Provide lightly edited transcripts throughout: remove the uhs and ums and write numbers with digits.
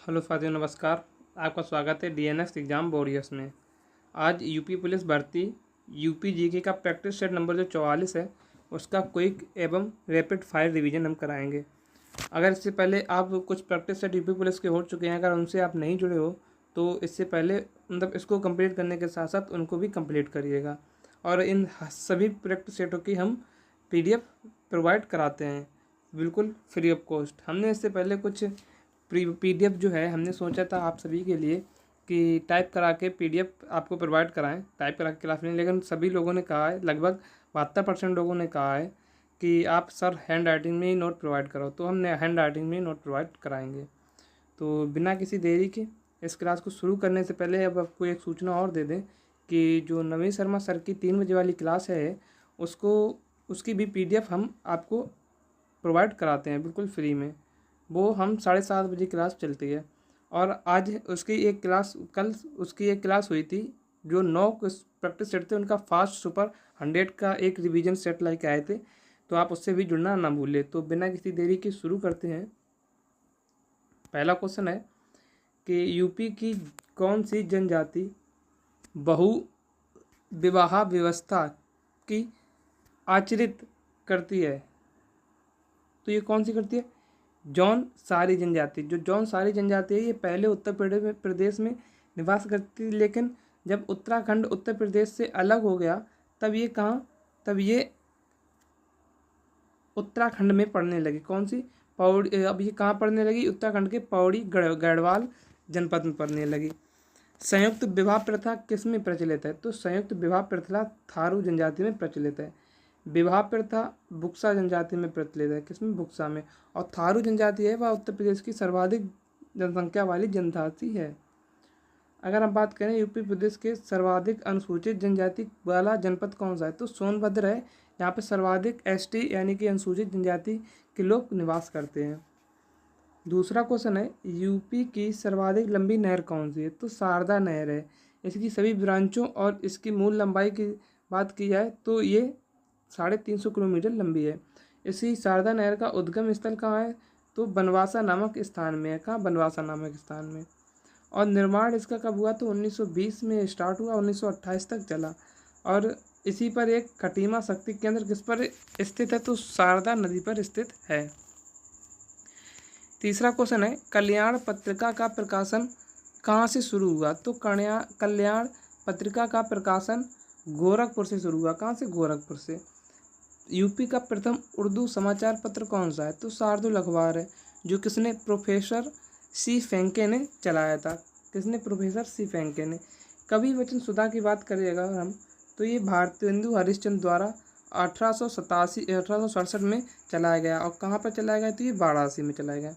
Hello साथियों, नमस्कार। आपका स्वागत है डीएनएस एग्ज़ाम वॉरियर्स में। आज यूपी पुलिस भर्ती यूपी जीके का प्रैक्टिस सेट नंबर जो 44 है उसका क्विक एवं रैपिड फायर रिवीजन हम कराएंगे। अगर इससे पहले आप कुछ प्रैक्टिस सेट यूपी पुलिस के हो चुके हैं, अगर उनसे आप नहीं जुड़े हो तो इससे पहले मतलब इसको कंप्लीट करने के साथ साथ उनको भी कंप्लीट करिएगा। और इन सभी प्रैक्टिस सेटों की हम पीडीएफ प्रोवाइड कराते हैं बिल्कुल फ्री ऑफ कॉस्ट। हमने इससे पहले कुछ पीडीएफ जो है हमने सोचा था आप सभी के लिए कि टाइप करा के पीडीएफ आपको प्रोवाइड कराएं, टाइप करा के क्लास में, लेकिन सभी लोगों ने कहा है, लगभग 72% लोगों ने कहा है कि आप सर हैंड राइटिंग में ही नोट प्रोवाइड करो, तो हमने हैंड राइटिंग में ही नोट प्रोवाइड कराएंगे। तो बिना किसी देरी के इस क्लास को शुरू करने से पहले अब आपको एक सूचना और दे दें कि जो नवीन शर्मा सर की 3 बजे वाली क्लास है उसकी भी पीडीएफ हम आपको प्रोवाइड कराते हैं बिल्कुल फ्री में। वो हम 7:30 बजे क्लास चलती है। और आज कल उसकी एक क्लास हुई थी जो 9 प्रैक्टिस सेट थे, उनका फास्ट सुपर 100 का एक रिवीजन सेट लेके आए थे, तो आप उससे भी जुड़ना ना भूलें। तो बिना किसी देरी के शुरू करते हैं। पहला क्वेश्चन है कि यूपी की कौन सी जनजाति बहु विवाह व्यवस्था की आचरित करती है? तो ये कौन सी करती है? जौनसारी जनजाति। जो जौनसारी जनजाति है ये पहले उत्तर प्रदेश में निवास करती थी, लेकिन जब उत्तराखंड उत्तर प्रदेश से अलग हो गया तब ये उत्तराखंड में पढ़ने लगी। कौन सी? पौड़ी। अब ये कहाँ पढ़ने लगी? उत्तराखंड के पौड़ी गढ़वाल जनपद में पढ़ने लगी। संयुक्त विवाह प्रथा किस में प्रचलित है? तो संयुक्त विवाह प्रथा थारू जनजाति में प्रचलित है। विवाह प्रथा बुक्सा जनजाति में प्रचलित है। किसमें? बुक्सा में। और थारू जनजाति है वह उत्तर प्रदेश की सर्वाधिक जनसंख्या वाली जनजाति है। अगर हम बात करें यूपी प्रदेश के सर्वाधिक अनुसूचित जनजाति वाला जनपद कौन सा है? तो सोनभद्र है। यहाँ पे सर्वाधिक एसटी यानी कि अनुसूचित जनजाति के लोग निवास करते हैं। दूसरा क्वेश्चन है यूपी की सर्वाधिक लंबी नहर कौन सी है? तो शारदा नहर है। इसकी सभी ब्रांचों और इसकी मूल लंबाई की बात की जाए तो ये 350 किलोमीटर लंबी है। इसी शारदा नहर का उद्गम स्थल कहाँ है? तो बनवासा नामक स्थान में है। कहाँ? बनवासा नामक स्थान में। और निर्माण इसका कब हुआ? तो 1920 में स्टार्ट हुआ, 1928 तक चला। और इसी पर एक खटीमा शक्ति केंद्र किस पर स्थित है? तो शारदा नदी पर स्थित है। तीसरा क्वेश्चन है कल्याण पत्रिका का प्रकाशन कहाँ से शुरू हुआ? तो कल्याण पत्रिका का प्रकाशन गोरखपुर से शुरू हुआ। कहाँ से? गोरखपुर से। यूपी का प्रथम उर्दू समाचार पत्र कौन सा है? तो शार्दुल अखबार है, जो किसने? प्रोफेसर सी फेंके ने चलाया था। किसने? प्रोफेसर सी फेंके ने। कवि वचन सुधा की बात करिएगा हम तो ये भारतेंदु हरिश्चंद्र द्वारा 1867 में चलाया गया। और कहाँ पर चलाया गया? तो ये वाराणसी में चलाया गया।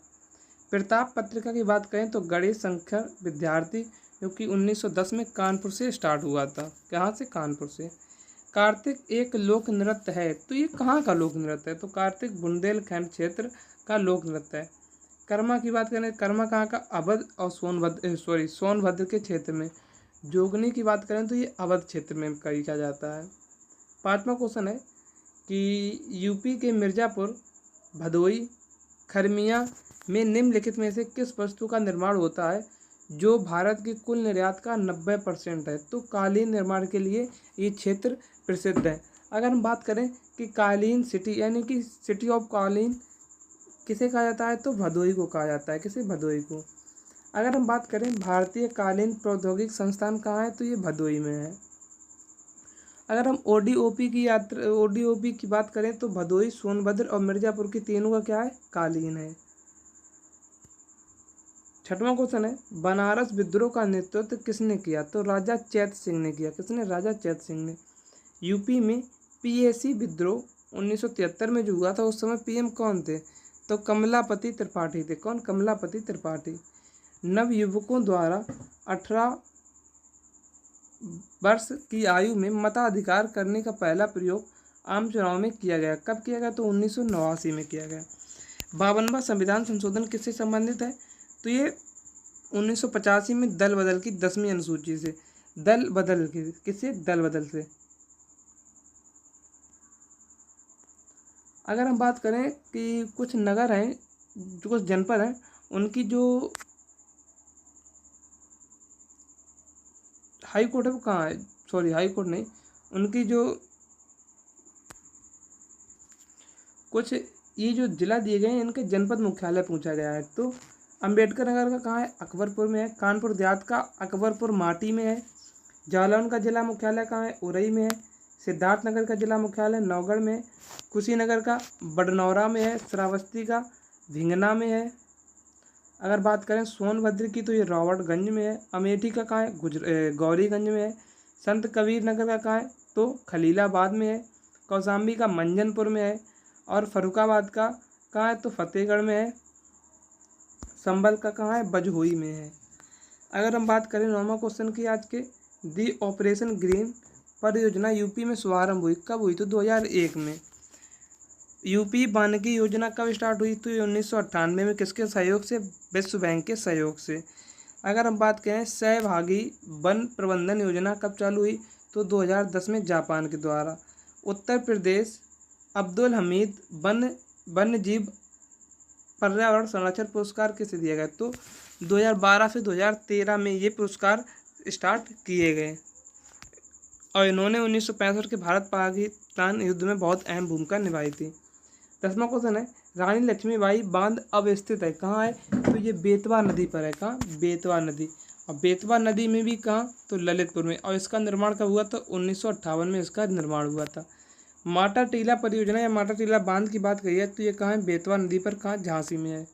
प्रताप पत्रिका की बात करें तो गणेश शंकर विद्यार्थी, जो कि 1910 में कानपुर से स्टार्ट हुआ था। कहाँ से? कानपुर से। कार्तिक एक लोक नृत्य है, तो ये कहाँ का लोक नृत्य है? तो कार्तिक बुंदेलखंड क्षेत्र का लोक नृत्य है। कर्मा की बात करें, कर्मा कहाँ का? अवध और सोनभद्र के क्षेत्र में। जोगनी की बात करें तो ये अवध क्षेत्र में किया जाता है। पांचवा क्वेश्चन है कि यूपी के मिर्ज़ापुर, भदोई, खरमिया में निम्नलिखित में से किस वस्तु का निर्माण होता है जो भारत के कुल निर्यात का 90% है? तो कालीन निर्माण के लिए ये क्षेत्र प्रसिद्ध है। अगर हम बात करें कि कालीन सिटी यानी कि सिटी ऑफ कालीन किसे कहा जाता है? तो भदोई को कहा जाता है। किसे? भदोई को। अगर हम बात करें भारतीय कालीन प्रौद्योगिक संस्थान कहाँ है? तो ये भदोई में है। अगर हम ओडीओपी की बात करें तो भदोई, सोनभद्र और मिर्ज़ापुर की तीनों का क्या है? कालीन है। छठवां क्वेश्चन है बनारस विद्रोह का नेतृत्व किसने किया? तो राजा चैत सिंह ने किया। किसने? राजा चैत सिंह ने। यूपी में पीएसी विद्रोह 1973 में जो हुआ था उस समय पीएम कौन थे? तो कमलापति त्रिपाठी थे। कौन? कमलापति त्रिपाठी। नवयुवकों द्वारा 18 वर्ष की आयु में मताधिकार करने का पहला प्रयोग आम चुनाव में किया गया। कब किया गया? तो 1989 में किया गया। 52वां संविधान संशोधन किससे संबंधित है? तो ये 1985 में दल बदल की 10वीं अनुसूची से। दल बदल की किससे? दल बदल से। अगर हम बात करें कि कुछ नगर हैं, जो कुछ जनपद हैं, उनकी जो हाई कोर्ट है वो कहाँ है, सॉरी हाई कोर्ट नहीं, उनकी जो कुछ ये जो जिला दिए गए हैं इनके जनपद मुख्यालय पूछा गया है। तो अंबेडकर नगर का कहाँ है, अकबरपुर में है। कानपुर देहात का अकबरपुर माटी में है। जालौन का जिला मुख्यालय कहाँ है, उरई में है। सिद्धार्थनगर का जिला मुख्यालय नौगढ़ में है। कुशीनगर का बड़नौरा में है। श्रावस्ती का भिंगना में है। अगर बात करें सोनभद्र की तो ये रॉबर्टगंज में है। अमेठी का कहाँ है, गौरीगंज में है। संत कबीर नगर का कहाँ है, तो खलीलाबाद में है। कौशाम्बी का मंजनपुर में है। और फर्रुखाबाद का कहाँ है, तो फतेहगढ़ में है। संभल का कहाँ है, बजहोई में है। अगर हम बात करें 9वां क्वेश्चन की आज के, दी ऑपरेशन ग्रीन परियोजना यूपी में शुभारंभ हुई, कब हुई, तो 2001 में। यूपी वानिकी योजना कब स्टार्ट हुई, तो 1998 में। किसके सहयोग से, विश्व बैंक के सहयोग से। अगर हम बात करें सहभागी वन प्रबंधन योजना कब चालू हुई, तो 2010 में जापान के द्वारा। उत्तर प्रदेश अब्दुल हमीद वन्य जीव पर्यावरण संरक्षण पुरस्कार किसे दिया गया, तो 2012 से 2013 में ये पुरस्कार स्टार्ट किए गए और इन्होंने 1965 के भारत पाकिस्तान युद्ध में बहुत अहम भूमिका निभाई थी। 10वां क्वेश्चन है, रानी लक्ष्मीबाई बांध अब स्थित है, कहाँ है, तो ये बेतवा नदी पर है। कहाँ, बेतवा नदी। और बेतवा नदी में भी कहाँ, तो ललितपुर में। और इसका निर्माण कब हुआ, तो 1958 में इसका निर्माण हुआ था। माटा टीला परियोजना या माटा टीला बांध की बात करी है, तो ये कहाँ है, बेतवा नदी पर। कहाँ, झांसी में है।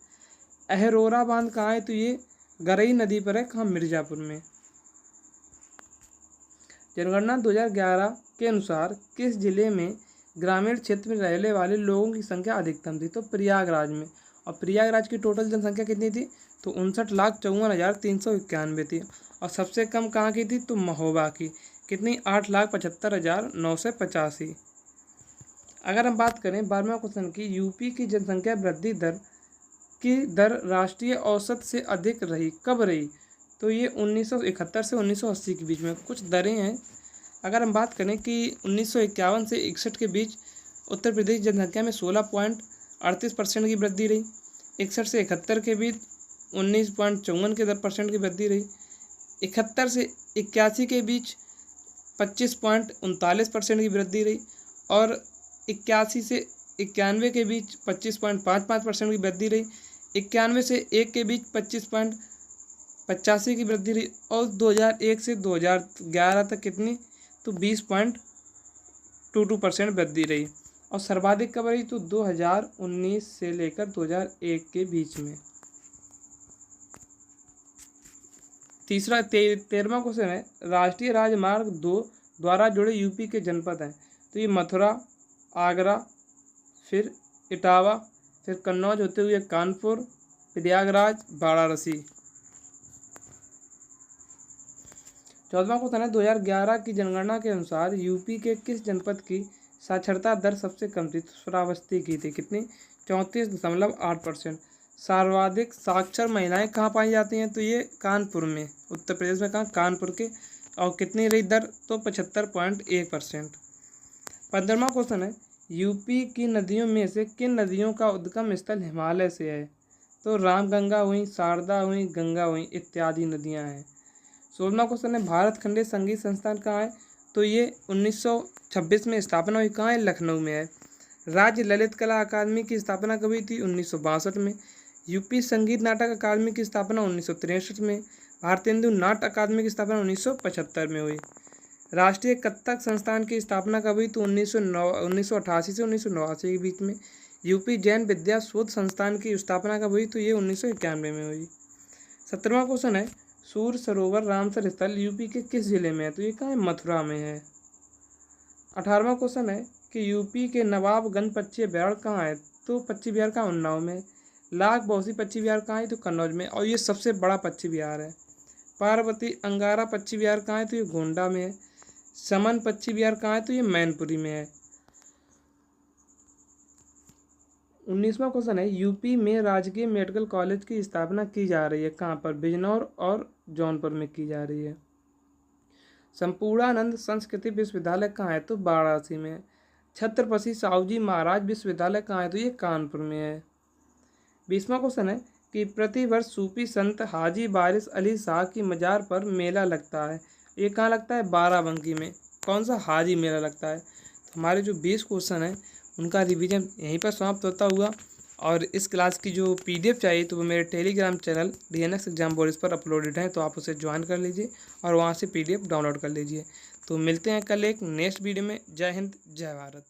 अहरोरा बांध कहाँ है, तो ये गरई नदी पर है। कहाँ, मिर्जापुर में। जनगणना 2011 के अनुसार किस जिले में ग्रामीण क्षेत्र में रहने वाले लोगों की संख्या अधिकतम थी, तो प्रयागराज में। और प्रयागराज की टोटल जनसंख्या कितनी थी, तो 59,54,391 थी। और सबसे कम कहाँ की थी, तो महोबा की। कितनी, 8,75,985। अगर हम बात करें 12वां क्वेश्चन की, यूपी की जनसंख्या वृद्धि दर की दर राष्ट्रीय औसत से अधिक रही, कब रही, तो ये 1971 से 1980 के बीच में। कुछ दरें हैं। अगर हम बात करें कि 1951 से 61 के बीच उत्तर प्रदेश जनसंख्या में 16.38% की वृद्धि रही। 61 से 71 के बीच 19.54% की वृद्धि रही। 71 से 81 के बीच 25.39% की वृद्धि रही। और 81 से 91 के बीच 25.55% की वृद्धि रही। 91 से 1 के बीच 25.85 की वृद्धि रही। और 2001 से 2011 तक कितनी, तो 20.22% वृद्धि रही। और सर्वाधिक कब रही, तो 2019 से लेकर 2001 के बीच में। 13वां क्वेश्चन है, राष्ट्रीय राजमार्ग 2 द्वारा जुड़े यूपी के जनपद हैं, तो ये मथुरा, आगरा, फिर इटावा, फिर कन्नौज होते हुए कानपुर, प्रयागराज, वाराणसी। 14वां क्वेश्चन है, 2011 की जनगणना के अनुसार यूपी के किस जनपद की साक्षरता दर सबसे कम थी, तो श्रावस्ती की थी। कितनी, 34.8%। सर्वाधिक साक्षर महिलाएं कहाँ पाई जाती हैं, तो ये कानपुर में, उत्तर प्रदेश में। कहाँ, कानपुर के। और कितनी रही दर, तो 75.1%। 15वां क्वेश्चन है, यूपी की नदियों में से किन नदियों का उद्गम स्थल हिमालय से है, तो रामगंगा हुई, शारदा हुई, गंगा हुई इत्यादि नदियां हैं। 16वां क्वेश्चन है, भारत खंडीय संगीत संस्थान कहाँ है, तो ये 1926 में स्थापना हुई। कहाँ है, लखनऊ में है। राज्य ललित कला अकादमी की स्थापना कब हुई थी, 1962 में। यूपी संगीत नाटक अकादमी की स्थापना 1963 में। भारतेंदु नाट्य अकादमी की स्थापना 1975 में हुई। राष्ट्रीय कथक संस्थान की स्थापना कब हुई, तो 1988 से 1989 के बीच में। यूपी जैन विद्या शोध संस्थान की स्थापना कब हुई, तो ये 1991 में हुई। 17वां क्वेश्चन है, सूर्य सरोवर रामसर स्थल यूपी के किस जिले में है, तो ये कहाँ है, मथुरा में है। 18वां क्वेश्चन है कि यूपी के नवाबगंज पक्षी अभयारण्य कहाँ है, तो पक्षी विहार का उन्नाव में। लाख बौसी पक्षी विहार कहाँ है, तो कन्नौज में। और ये सबसे बड़ा पक्षी विहार है। पार्वती अंगारा पक्षी विहार कहाँ है, तो ये गोंडा में है। समन पक्षी विहार कहाँ है, तो ये मैनपुरी में है। 19वां क्वेश्चन है, यूपी में राजकीय मेडिकल कॉलेज की स्थापना की जा रही है, कहाँ पर, बिजनौर और जौनपुर में की जा रही है। संपूर्णानंद संस्कृति विश्वविद्यालय कहाँ है, तो वाराणसी में है। छत्रपति साहूजी महाराज विश्वविद्यालय कहाँ है, तो ये कानपुर में है। 20वां क्वेश्चन है कि प्रतिवर्ष सूफी संत हाजी वारिस अली शाह की मजार पर मेला लगता है, ये कहाँ लगता है? बाराबंकी में। कौन सा? हाजी मेला लगता है। तो हमारे जो 20 क्वेश्चन हैं उनका रिवीजन यहीं पर समाप्त होता हुआ। और इस क्लास की जो PDF चाहिए तो वो मेरे Telegram channel DNS exam board पर अपलोडेड है, तो आप उसे ज्वाइन कर लीजिए और वहाँ से PDF डाउनलोड कर लीजिए। तो मिलते हैं कल एक नेक्स्ट वीडियो में। जय हिंद, जय भारत।